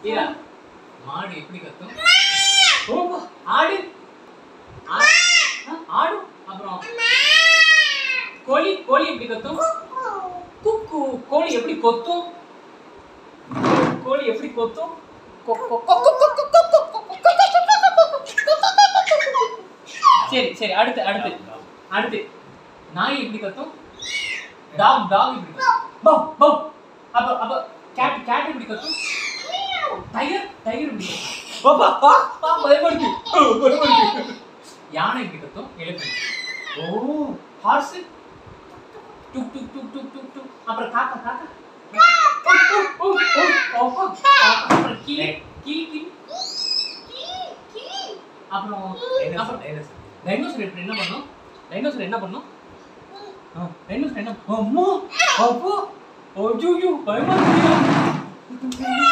ஈரா மாடு எப்படி கத்தும்? ஓ ஆடு ஆடு. அப்புறம் கோழி கோழி எப்படி கத்தும்? குக்கு. கோழி எப்படி கொத்தும்? கோழி எப்படி கொத்தும்? சரி சரி, அடுத்து அடுத்து அடுத்து நாய் எப்படி கத்தும்? டாக் டாக் எப்படி கத்தும்? Bow bow. அப்ப அப்ப கேட் கேட் எப்படி கத்தும்? டைகர் டைகர் எப்படி கத்தும்? பாப்பா பா பா பயப்படுது பயப்படுது. யானை எப்படி கத்தும்? எலிஃபண்ட். ஓ ஹார்ஸ் டுக் டுக் டுக் டுக் டுக் டுக். அப்புறம் காக்கா காக்கா. அப்புறம் கிளி கிளி கிளி. அப்புறம் டைனோசர் எப்படி என்ன பண்ணும்? டைனோசர் என்ன பண்ணும்? டைனோசர் என்ன? அம்மா அப்பா ஐயோ பயமா இருக்கு.